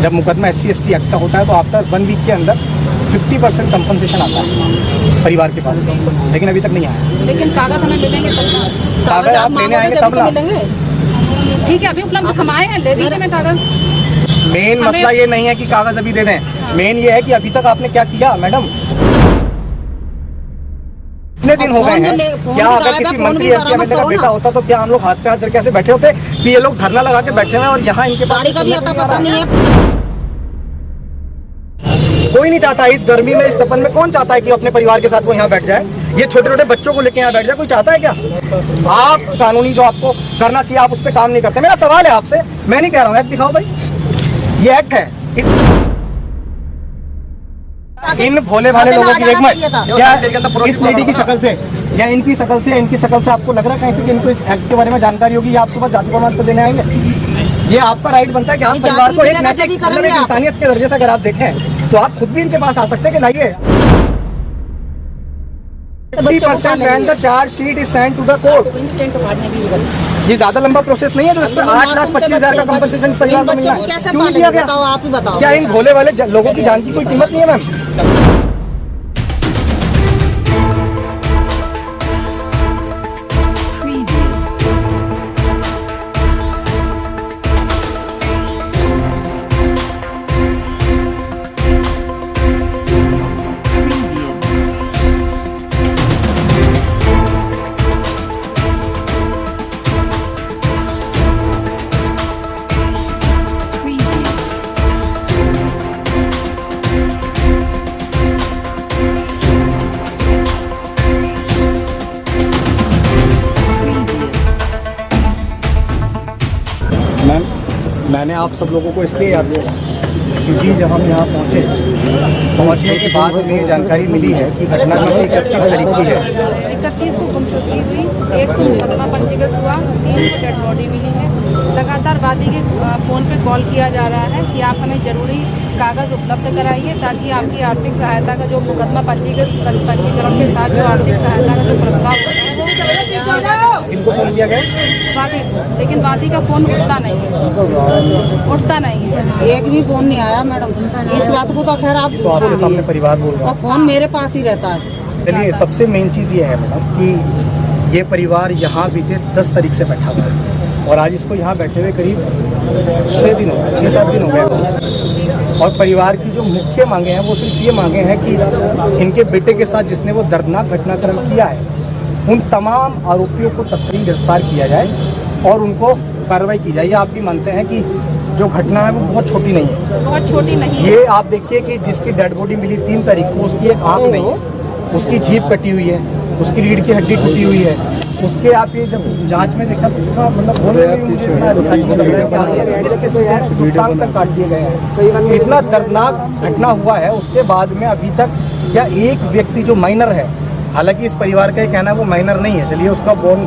जब मुकदमा SC/ST act का होता है तो आफ्टर 1 वीक के अंदर 50% कंपनसेशन आता है परिवार के पास, लेकिन अभी तक नहीं आया। लेकिन कागज हमें मिलेंगे तब। कागज आप लेने आएंगे तब ना। ठीक है, अभी उपलब्ध हम आए हैं, ले दीजिए मैं कागज। मेन मसला ये नहीं है कि कागज अभी दे दें, मेन ये है कि अभी तक आपने क्या किया मैडम। कितने दिन हो गए हैं? क्या अगर किसी मंत्री MLA का बेटा होता तो क्या हम लोग हाथ पे हाथ धर ऐसे बैठे होते कि ये लोग धरना लगा के बैठे हुए और यहाँ इनके पास का भी आता पता नहीं है। कोई नहीं चाहता इस गर्मी में, इस तपन में कौन चाहता है कि अपने परिवार के साथ वो यहाँ बैठ जाए? ये छोटे छोटे बच्चों को लेके यहाँ बैठ जाए, कोई चाहता है क्या? आप कानूनी जो आपको करना चाहिए आप उस पर काम नहीं करते। मेरा सवाल है आपसे, मैं नहीं कह रहा हूँ, एक्ट दिखाओ भाई, ये एक्ट है। इन भोले भाले लोगों की एक मिनट, क्या इस लेडी की शक्ल से या इनकी शक्ल से आपको लग रहा है कहीं से कि इनको इस एक्ट के बारे में जानकारी होगी या आपके पास जाति प्रमाण पत्र देने आएंगे? ये आपका राइट बनता है कि आप परिवार को एक नैतिक इंसानियत के दर्जे से अगर आप देखें तो आप खुद भी इनके पास आ सकते हैं कि लाइए 50% when the charge sheet is sent to the court। ये ज्यादा लंबा प्रोसेस नहीं है जो इस पर 8,25,000 का कंपनसेशन इस परिवार को मिला है, क्यों नहीं दिया गया? आप ही बताओ, क्या इन भोले वाले लोगों की जान की कोई कीमत नहीं है मैम? मैम, मैंने आप सब लोगों को इसलिए याद दिया क्योंकि जब हम यहाँ पहुँचने के बाद हमें जानकारी मिली है कि घटना जो 31 तारीख की है। 31 को गुमशुदगी हुई, 1 को मुकदमा पंजीकृत हुआ, 3 को डेड बॉडी मिली है। लगातार वादी के फ़ोन पे कॉल किया जा रहा है कि आप हमें ज़रूरी कागज़ उपलब्ध कराइए ताकि आपकी आर्थिक सहायता का जो मुकदमा पंजीकरण के साथ जो आर्थिक सहायता का जो प्रस्ताव होता है वो इनको फोन किया गया वादी को, लेकिन वादी का फ़ोन उठता नहीं है, एक भी फोन नहीं आया मैडम। इस बात को तो खैर आप तो आपके सामने परिवार बोल रहा है, फोन मेरे पास ही रहता है। चलिए, सबसे मेन चीज़ ये है मैडम कि ये परिवार यहाँ बीते 10 तारीख से बैठा हुआ है और आज इसको यहाँ बैठे हुए करीब 6-7 दिन हो गए और परिवार की जो मुख्य मांगे हैं वो सिर्फ ये मांगे हैं कि इनके बेटे के साथ जिसने वो दर्दनाक घटनाक्रम किया है उन तमाम आरोपियों को तत्काल गिरफ्तार किया जाए और उनको कार्रवाई की जाए। ये आप भी मानते हैं कि जो घटना है वो बहुत छोटी नहीं है, बहुत छोटी नहीं है। ये आप देखिए कि जिसकी डेड बॉडी मिली 3 तारीख को, उसकी एक आँख नहीं है, उसकी जीभ कटी हुई है, उसकी रीढ़ की हड्डी टूटी हुई है, उसके आप ये जब जांच में देखा तो उसका मतलब बोलने में मुझे टांग तक काट दिए गए हैं। इतना दर्दनाक घटना हुआ है, उसके बाद में अभी तक क्या एक व्यक्ति जो माइनर है, हालांकि इस परिवार का ये कहना है वो माइनर नहीं है, चलिए उसका बोन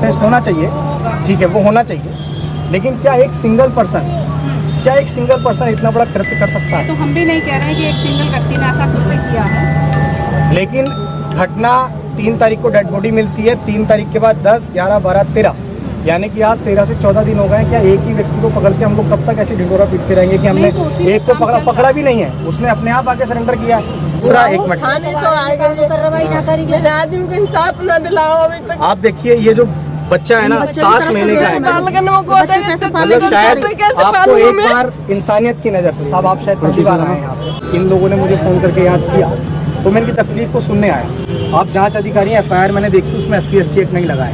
टेस्ट होना चाहिए, ठीक है वो होना चाहिए, लेकिन क्या एक सिंगल पर्सन इतना बड़ा कृत्य कर सकता है? तो हम भी नहीं कह रहे हैं कि एक सिंगल व्यक्ति ने ऐसा कृत्य किया है, लेकिन घटना 3 तारीख को डेड बॉडी मिलती है, 3 तारीख के बाद 10, 11, 12, 13 यानी कि आज 13 से 14 दिन हो गए। क्या एक ही व्यक्ति को पकड़ के हम लोग कब तक ऐसे ढिंडोरा पीटते रहेंगे कि हमने एक को पकड़ा भी नहीं है, उसने अपने आप आके सरेंडर किया। दूसरा, एक मिनट, आप देखिए ये जो बच्चा है ना 7 महीने का है, मतलब शायद आपको एक बार इंसानियत की नज़र से, साहब आप शायद पहली बार आए यहाँ पे, इन लोगों ने मुझे फ़ोन करके याद किया तो मैं इनकी तकलीफ को सुनने आया। आप जांच अधिकारी हैं, FIR मैंने देखी उसमें SC/ST एक्ट नहीं लगाया।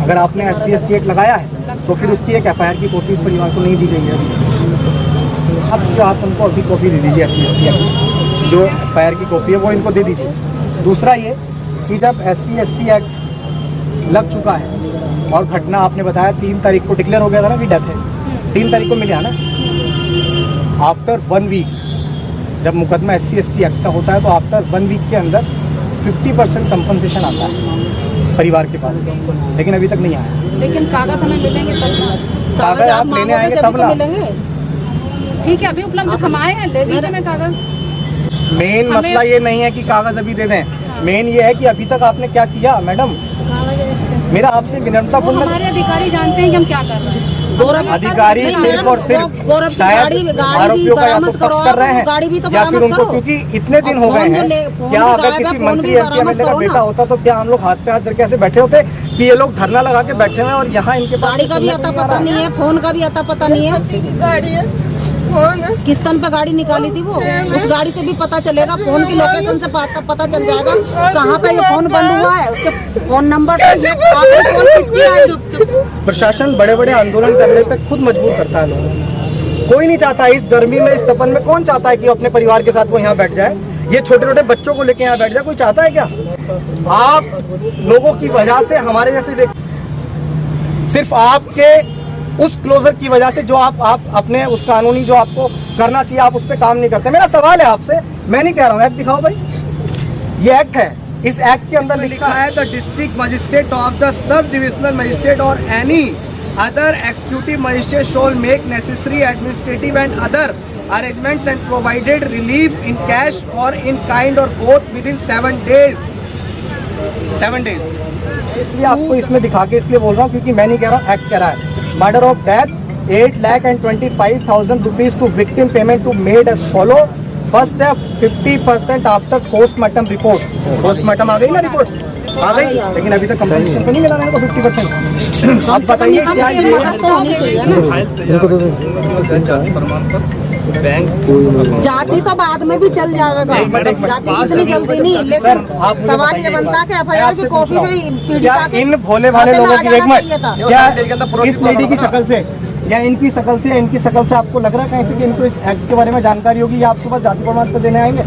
अगर आपने SC/ST एक्ट लगाया है तो फिर उसकी एक FIR की कॉपी इस परिवार को नहीं दी गई है। अब आप उनको अभी कॉपी दे दीजिए SC/ST एक्ट, जो FIR की कॉपी है वो इनको दे दीजिए। दूसरा ये कि जब SC/ST एक्ट लग चुका है और घटना आपने बताया 3 तारीख को डिक्लेयर हो गया था ना कि डेथ है, 3 तारीख को मिला ना, आफ्टर 1 वीक जब मुकदमा SC/ST एक्ट का होता है तो आफ्टर 1 वीक के अंदर 50% कंपनसेशन आता है परिवार के पास, लेकिन अभी तक नहीं आया। लेकिन कागज हमें मिलेंगे तब। कागज आप लेने आएंगे तब ना। ठीक है, अभी उपलब्ध हम आए हैं, ले दीजिए मैं कागज। मेन मसला ये नहीं है कि कागज अभी दे दें, मेन ये है कि अभी तक आपने क्या किया मैडम। मेरा आपसे विनम्रता, हमारे अधिकारी जानते हैं कि हम क्या कर रहे हैं। अधिकारी सिर्फ और सिर्फ शायद आरोपियों का या तो पक्ष कर रहे हैं या फिर उनको, क्योंकि इतने दिन हो गए हैं। क्या अगर किसी मंत्री एमपी एमएलए का बेटा होता तो क्या हम लोग हाथ पे हाथ धर के ऐसे बैठे होते कि ये लोग धरना लगा के बैठे हुए और यहाँ इनके गाड़ी का भी अता पता नहीं है, फोन का भी अता पता नहीं है। किस तन पे गाड़ी निकाली थी वो, उस गाड़ी से भी पता चलेगा, फोन की लोकेशन से पता चल जाएगा कहाँ पे ये फोन बंद हुआ है, उसके फोन नंबर पे ये फोन किसकी है। प्रशासन बड़े बड़े आंदोलन करने पे खुद मजबूर करता है लोगों को। कोई नहीं चाहता इस गर्मी में, इस तपन में कौन चाहता है कि अपने परिवार के साथ वो यहाँ बैठ जाए, ये छोटे छोटे बच्चों को लेके यहाँ बैठ जाए, कोई चाहता है क्या? आप लोगों की वजह से हमारे जैसे व्यक्ति, सिर्फ आपके उस क्लोजर की वजह से जो आप अपने उस कानूनी जो आपको करना चाहिए आप उस पर काम नहीं करते। मेरा सवाल है आपसे, मैं नहीं कह रहा हूँ, एक्ट दिखाओ भाई, ये एक्ट है, इस एक्ट के अंदर लिखा है the district magistrate of the sub divisional magistrate और any other executive magistrate shall make necessary administrative and other arrangements and provided relief in cash और इन काइंड और both with in 7 days। 7 days इसलिए आपको इसमें दिखा के इसलिए बोल रहा हूँ क्योंकि मैं नहीं कह रहा हूँ, एक्ट कह रहा है। Murder of death 8,25,000 rupees to victim payment to made as follow। First है 50% आफ्टर पोस्टमार्टम रिपोर्ट। पोस्टमार्टम आ गई ना रिपोर्ट, आ गई, लेकिन अभी तक कंपनसेशन तो नहीं मिला मेरे को 50%। आप बताइए क्या ये जाति प्रमाण पत्र बैंक जाति तो बाद में भी चल जाएगा, जाति इतनी जल्दी नहीं, लेकिन सवाल ये बनता है कि एफआईआर की कॉपी में पीड़िता के इन भोले भाले लोगों की एक मिनट, क्या इस लेडी की शक्ल से या इनकी शक्ल से आपको लग रहा है कहीं से कि इनको इस एक्ट के बारे में जानकारी होगी या आपके पास जाति प्रमाण पत्र देने आएंगे?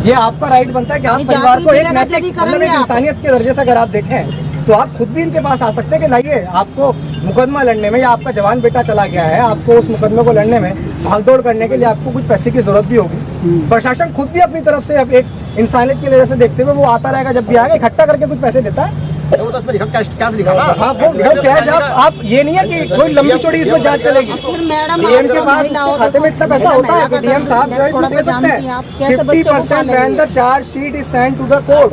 ये आपका राइट बनता है कि आप परिवार को एक नैतिक इंसानियत के दर्जे से अगर आप देखें तो आप खुद भी इनके पास आ सकते हैं कि लाइए, आपको मुकदमा लड़ने में या आपका जवान बेटा चला गया है, आपको उस मुकदमे को लड़ने में भागदौड़ करने के लिए आपको कुछ पैसे की जरूरत भी होगी। प्रशासन खुद भी अपनी तरफ से अब एक इंसानियत की नजर से देखते हुए वो आता रहेगा, जब भी आएगा इकट्ठा करके कुछ पैसे देता है। वो तो उसमें कैश लिखा ना, हाँ वो कैश। आप ये नहीं है कि कोई लंबी चौड़ी इसमें जांच चलेगी। डीएम के पास खाते में इतना पैसा होता है कि डीएम साहब जो है दे सकते हैं 50% when the charge sheet is sent to the court।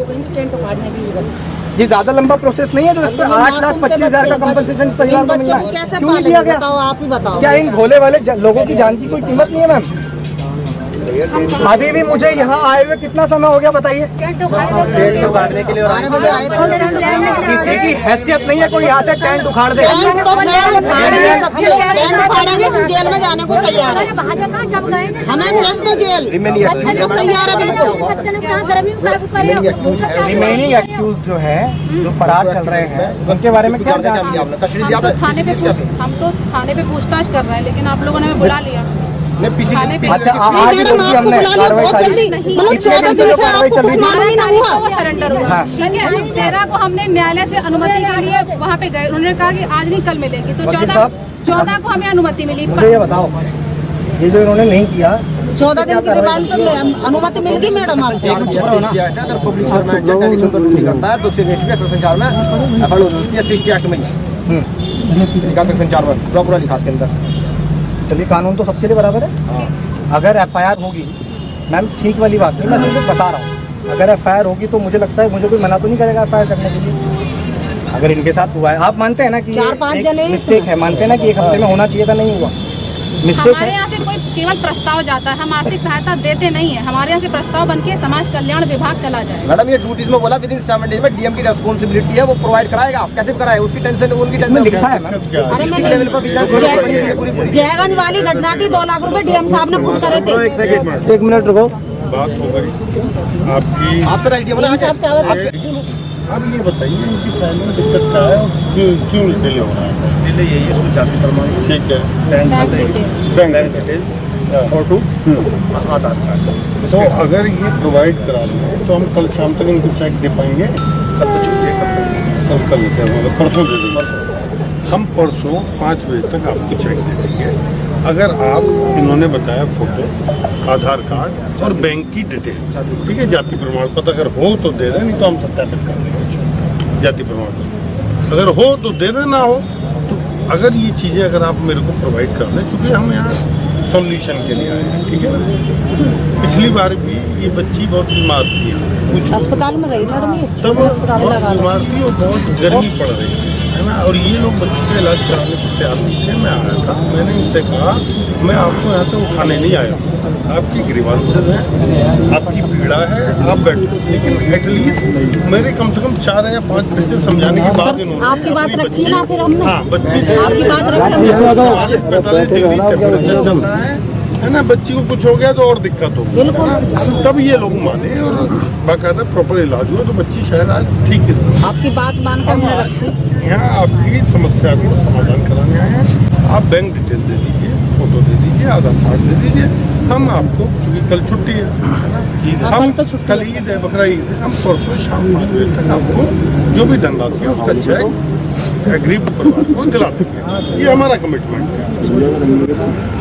ये ज्यादा लंबा प्रोसेस नहीं है जो इस पर 8,25,000 का कंपनसेशन इस परिवार को मिला है, क्यों नहीं दिया गया? आप ही बताओ, क्या इन भोले वाले लोगों की जान की कोई कीमत नहीं है मैम? अभी भी मुझे यहाँ आए हुए कितना समय हो गया बताइए? उखाड़ने के लिए किसी की हैसियत नहीं है कोई यहाँ से टेंट उखाड़ दे। जेल में जाने को तैयार है, हमें भेज दो जेल, तैयार है। रिमेनिंग एक्यूज जो है जो फरार चल रहे हैं उनके बारे में क्या हम तो थाने पे पूछताछ कर रहे हैं, लेकिन आप लोगों ने हमें बुला लिया। अच्छा आज ही बोलती हमने कार्रवाई सारी इतने दिन से जो कार्रवाई चल रही थी वो सरेंडर हुआ। ठीक है, 13 को हमने न्यायालय से अनुमति के लिए वहाँ पे गए, उन्होंने कहा कि आज नहीं कल मिलेगी, तो 14 को हमें अनुमति मिली। ये बताओ, ये जो इन्होंने नहीं किया 14 दिन की रिमांड पर अनुमति मिल गई मैडम आपको? अगर पब्लिक सर्वेंट टेलीविजन पर ड्यूटी करता है तो सेक्शन 4 में एफआईआर होती है, 60 एक्ट में सेक्शन 4 में प्रॉपर लिखा के अंदर। चलिए कानून तो सबके लिए बराबर है। अगर एफआईआर होगी मैम, ठीक वाली बात नहीं, मैं सिर्फ बता रहा हूँ, अगर एफआईआर होगी तो मुझे लगता है मुझे कोई मना तो नहीं करेगा एफआईआर करने के लिए। अगर इनके साथ हुआ है, आप मानते हैं ना कि 4-5 जने मिस्टेक है, मानते हैं ना कि 1 हफ्ते में होना चाहिए था, नहीं हुआ, मिस्टेक हमारे यहाँ से कोई केवल प्रस्ताव जाता है, हम आर्थिक सहायता देते नहीं है, हमारे यहाँ से प्रस्ताव बनके समाज कल्याण विभाग चला जाए। मैडम ये ड्यूटीज में बोला विद इन 7 days में डीएम की रेस्पॉन्सिबिलिटी है, वो प्रोवाइड कराएगा, कैसे कराए उसकी टेंशन, उनकी टेंशन लिखा है। जयगंज वाली घटना थी, 2 लाख रुपए डीएम साहब ने पूछ करे थे। 1 मिनट रुको, बात हो गई आपकी, आपसे आइडिया बना। अब ये बताइए इनकी फैमिली में दिक्कत क्या है और क्यों डिले हो रहा है? इसलिए यही है, उसमें जाति प्रमाण, ठीक है, बैंक डिटेल्स और आधार कार्ड। तो अगर ये प्रोवाइड करा दें तो हम कल शाम तक इनको चेक दे पाएंगे? कल तो छुट्टी है, कल लेते हैं, मतलब परसों दे देंगे। हम परसों 5 बजे तक आपको चेक दे देंगे। अगर आप, इन्होंने बताया फोटो, आधार कार्ड और बैंक की डिटेल, ठीक है, जाति प्रमाण पत्र अगर हो तो दे दें, नहीं तो हम सत्यापित कर देंगे जाति प्रमाण पत्र। अगर हो तो दे दें, ना हो तो अगर ये चीज़ें अगर आप मेरे को प्रोवाइड कर दें, चूँकि हम यहाँ सॉल्यूशन के लिए आए हैं, ठीक है ना। पिछली बार भी ये बच्ची बहुत बीमार थी, अस्पताल में रही मैडम, ये तब बहुत बीमार थी और बहुत गर्मी पड़ रही थी, है ना। और ये लोग बच्चे का इलाज कराने को तैयार नहीं थे। मैं आया था, मैंने इनसे कहा मैं आपको यहाँ से उठाने नहीं आया, आपकी ग्रीवांसेस हैं, आपकी पीड़ा है, आप बैठो। लेकिन एटलीस्ट मेरे कम से कम 4 या 5 घंटे समझाने के बाद इन्होंने आपकी बात रखी ना फिर हमने। हाँ, बच्ची से आपकी बात रखी 45 डिग्री टेम्परेचर चल रहा है ना। बच्ची को कुछ हो गया तो और दिक्कत होगी, है ना। तब ये लोग माने और बाकायदा प्रॉपर इलाज हुआ तो बच्ची शायद आज ठीक इस तरह। आपकी बात मानकर हमने रखी। यहाँ आपकी समस्या को समाधान कराने आए हैं। आप बैंक डिटेल दे दीजिए, फोटो दे दीजिए, आधार कार्ड दे दीजिए। हम आपको, चूँकि कल छुट्टी है ना, हम कल ईद है, बकरा ईद है, हम परसों शाम 5 बजे तक आपको जो भी धनराशि है उसका चेक एग्रीड परिवार को दिला देंगे। ये हमारा कमिटमेंट है।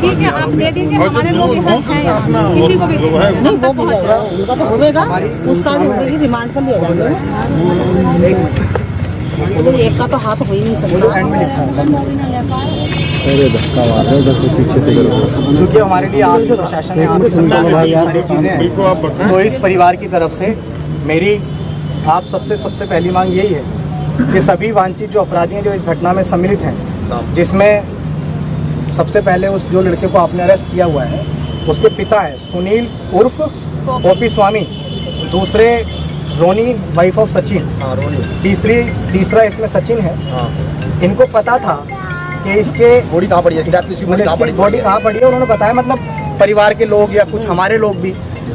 ठीक है, आप दे दीजिए, हमारे लोग यहाँ हैं यहाँ, किसी को भी नहीं वो भी जाएगा, उनका तो होगा, पूछताछ होगी, रिमांड पर लिया जाएगा। तो एक का तो हाथ हो ही नहीं सकता। क्योंकि हमारे लिए आपके प्रशासन ने आपकी सारी चीजें हैं, तो इस परिवार की तरफ से मेरी आप सबसे पहली मांग यही है कि सभी वांछित जो अपराधी हैं जो इस घटना में सम्मिलित हैं, जिसमें सबसे पहले उस जो लड़के को आपने अरेस्ट किया हुआ है उसके पिता है सुनील उर्फ ओपी स्वामी, दूसरे रोनी वाइफ ऑफ सचिन, तीसरा इसमें सचिन है। इनको पता था कि इसके बॉडी कहाँ पड़ी है, बॉडी कहाँ पड़ी है, उन्होंने बताया। मतलब परिवार के लोग या कुछ हमारे लोग भी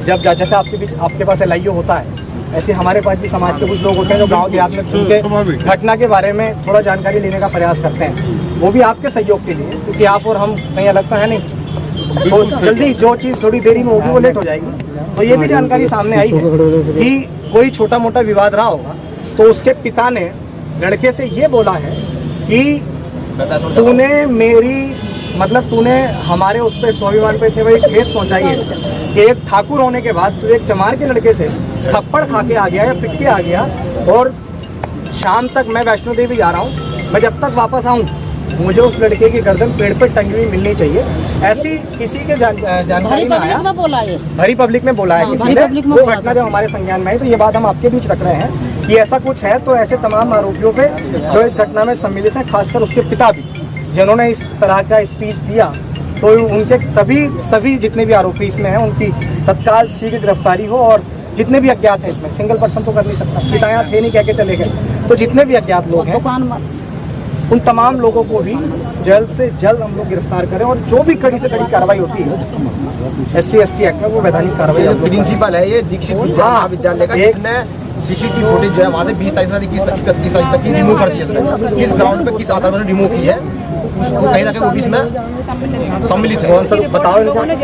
जब जैसे आपके पास LIO होता है, ऐसे हमारे पास भी समाज के कुछ लोग होते हैं जो गांव देहात में सुन के घटना के बारे में थोड़ा जानकारी लेने का प्रयास करते हैं। वो भी आपके सहयोग के लिए, क्योंकि आप और हम कहीं अलग तो है नहीं, तो जल्दी जो चीज़ थोड़ी देरी में होगी वो लेट हो जाएगी। तो ये भी जानकारी सामने आई है कि कोई छोटा मोटा विवाद रहा होगा, तो उसके पिता ने लड़के से ये बोला है कि तूने हमारे उस पर स्वाभिमान पे इतने बड़ी ठेस पहुंचाई है कि एक ठाकुर होने के बाद तू एक चमार के लड़के से थप्पड़ खा के आ गया या पिट के आ गया, और शाम तक मैं वैष्णो देवी जा रहा हूँ, मैं जब तक वापस आऊँ मुझे उस लड़के की गर्दन पेड़ पर टंगी हुई मिलनी चाहिए। ऐसी किसी के जानकारी में आया, भरी पब्लिक में बोला है किसी ने, वो घटना जब हमारे संज्ञान में आई, तो ये बात हम आपके बीच रख रहे हैं कि ऐसा कुछ है। तो ऐसे तमाम आरोपियों पे जो इस घटना में सम्मिलित हैं, खासकर उसके पिता भी जिन्होंने इस तरह का स्पीच दिया, तो उनके सभी जितने भी आरोपी इसमें हैं उनकी तत्काल शीघ्र गिरफ्तारी हो, और जितने भी अज्ञात हैं, इसमें सिंगल पर्सन तो कर नहीं सकता, पिताया थे नहीं कह के चले गए, तो जितने भी अज्ञात लोग हैं उन तमाम लोगों को भी जल्द से जल्द हम लोग गिरफ्तार करें, और जो भी कड़ी से कड़ी कार्रवाई होती है SC ST एक्ट में वो वैधानिक कार्रवाई। प्रिंसिपल है ये दीक्षित महाविद्यालय का, जिसने CCTV फुटेज जो है वहाँ से 20 तारीख से 31 तारीख तक की रिमूव कर दी है। किस ग्राउंड पे किस आधार पर रिमूव की है उसको कहीं ना कहीं वो भी इसमें सम्मिलित है। कौन सा बताओ इनको। मैडम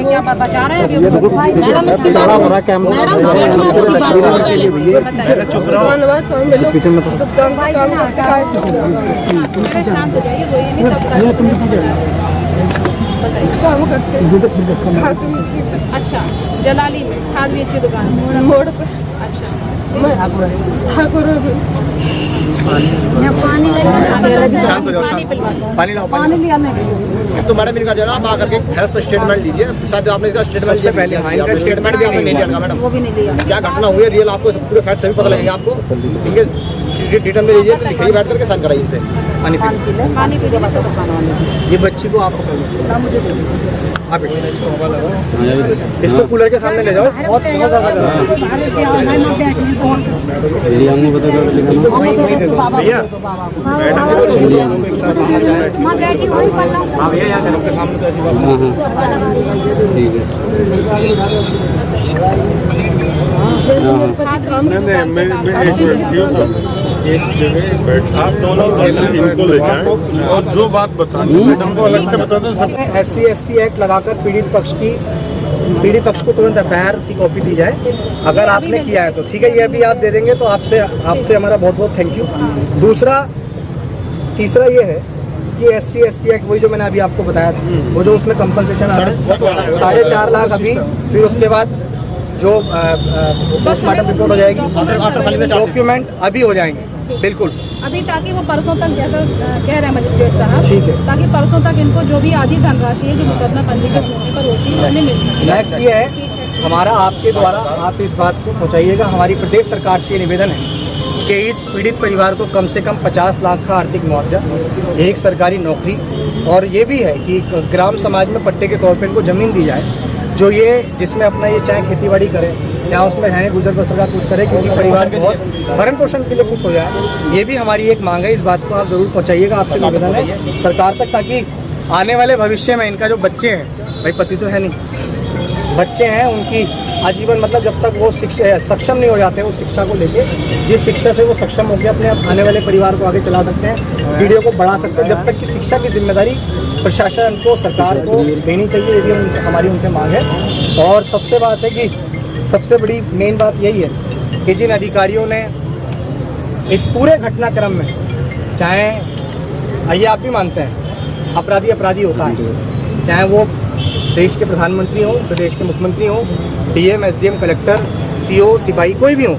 क्या बचा रहे हैं शांत हो जाइए। अच्छा, जलाली में खाद बीज की दुकान मोड़ पर। अच्छा, पानी लिया तो मैडम इनका जरा आप आकर के फैस स्टेटमेंट लीजिए। शायद आपने इसका स्टेटमेंट लिया पहले, स्टेटमेंट भी आपने नहीं लिया मैडम, वो भी नहीं दिया। क्या घटना हुई है रियल आपको पूरे फैक्ट सभी पता लगेगा आपको। इनके रिटर्न में लीजिए, तो लिखिए बैठ करके साइन कराइए इनसे। पानी पी के ये बच्ची को आप आप इसको कूलर के सामने ले जाओ, बहुत ज़्यादा एक जगह बैठ आप दोनों इनको ले जाएं और जो बात बतानी मैडम को अलग से बता दें। सब SC ST एक्ट लगाकर पीड़ित पक्ष को तुरंत FIR की कॉपी दी जाए। अगर आपने किया है तो ठीक है, ये अभी आप दे देंगे तो आपसे हमारा बहुत बहुत थैंक यू। तीसरा ये है कि SC ST एक्ट वही जो मैंने अभी आपको बताया था, वो जो उसमें कंपनसेशन आ रहा है 4.5 लाख अभी, फिर उसके बाद जो पोस्टमार्टम रिपोर्ट हो जाएगी, डॉक्यूमेंट अभी हो जाएंगे बिल्कुल अभी, ताकि वो परसों तक जैसा कह रहे हैं मजिस्ट्रेट साहब, ठीक है, ताकि परसों तक इनको जो भी आधी धनराशि है जो मुकदमा पंजीकृत होने पर होती है मिल सके। नेक्स्ट ये है हमारा आपके द्वारा आप इस बात को पहुंचाइएगा। हमारी प्रदेश सरकार से ये निवेदन है कि इस पीड़ित परिवार को कम से कम 50 लाख का आर्थिक मुआवजा, एक सरकारी नौकरी, और ये भी है कि ग्राम समाज में पट्टे के तौर पर इनको ज़मीन दी जाए, जो ये जिसमें अपना ये चाहे खेतीबाड़ी करे या उसमें रहने गुजर बसर का कुछ करे, क्योंकि परिवार को भरण पोषण के लिए कुछ हो जाए। ये भी हमारी एक मांग है। इस बात को आप ज़रूर पहुँचाइएगा, आपसे निवेदन है सरकार तक, ताकि आने वाले भविष्य में इनका जो बच्चे हैं, भाई पति तो है नहीं, बच्चे हैं, उनकी आजीवन मतलब जब तक वो शिक्षा सक्षम नहीं हो जाते उस शिक्षा को लेके, जिस शिक्षा से वो सक्षम होकर अपने आने वाले परिवार को आगे चला सकते हैं, पीढ़ियों को बढ़ा सकते हैं, जब तक कि शिक्षा की जिम्मेदारी प्रशासन को, सरकार को देनी चाहिए। ये भी हमारी उनसे मांग है। और सबसे बात है कि सबसे बड़ी मेन बात यही है कि जिन अधिकारियों ने इस पूरे घटनाक्रम में, चाहे आइए आप भी मानते हैं अपराधी अपराधी होता है, चाहे वो देश के प्रधानमंत्री हों, प्रदेश के मुख्यमंत्री हों, डीएम, एसडीएम, कलेक्टर, सीओ, सिपाही, कोई भी हो,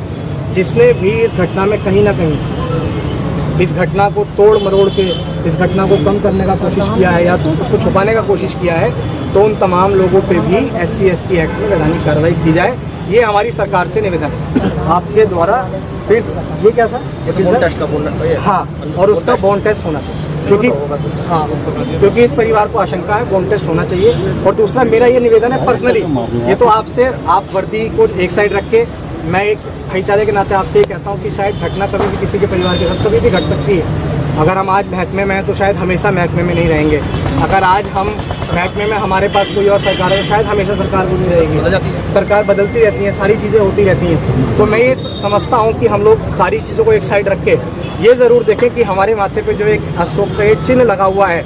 जिसने भी इस घटना में कहीं ना कहीं इस घटना को तोड़ मरोड़ के इस घटना को कम करने का कोशिश किया है या तो उसको छुपाने का कोशिश किया है, तो उन तमाम लोगों पे भी SC/ST एक्ट में वैधानिक कार्रवाई की जाए। ये हमारी सरकार से निवेदन है आपके द्वारा। फिर ये क्या था, हाँ, और उसका बॉन्ड टेस्ट होना चाहिए, क्योंकि हाँ, क्योंकि इस परिवार को आशंका है, बॉन्ड टेस्ट होना चाहिए। और दूसरा मेरा ये निवेदन है पर्सनली, ये तो आपसे, आप वर्दी को एक साइड रख के, मैं एक भाईचारे के नाते आपसे ये कहता हूँ कि शायद घटना कभी भी किसी के परिवार के साथ कभी भी घट सकती है। अगर हम आज महकमे में हैं तो शायद हमेशा महकमे में नहीं रहेंगे। अगर आज हम महकमे में हमारे पास कोई और सरकार है तो शायद हमेशा सरकार वो नहीं रहेगी। सरकार बदलती रहती है, सारी चीज़ें होती रहती हैं। तो मैं ये समझता हूँ कि हम लोग सारी चीज़ों को एक साइड रख के ये ज़रूर देखें कि हमारे माथे पे जो एक अशोक का एक चिन्ह लगा हुआ है,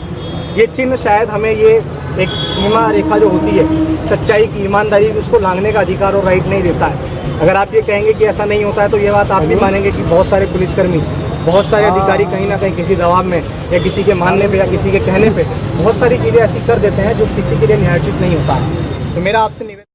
ये चिन्ह शायद हमें ये एक सीमा रेखा जो होती है सच्चाई की, ईमानदारी की, उसको लांघने का अधिकार और राइट नहीं देता है। अगर आप ये कहेंगे कि ऐसा नहीं होता है तो ये बात आप भी मानेंगे कि बहुत सारे पुलिसकर्मी, बहुत सारे अधिकारी कहीं ना कहीं किसी दबाव में या किसी के मानने पे या किसी के कहने पे बहुत सारी चीज़ें ऐसी कर देते हैं जो किसी के लिए न्यायोचित नहीं होता है। तो मेरा आपसे निवेदन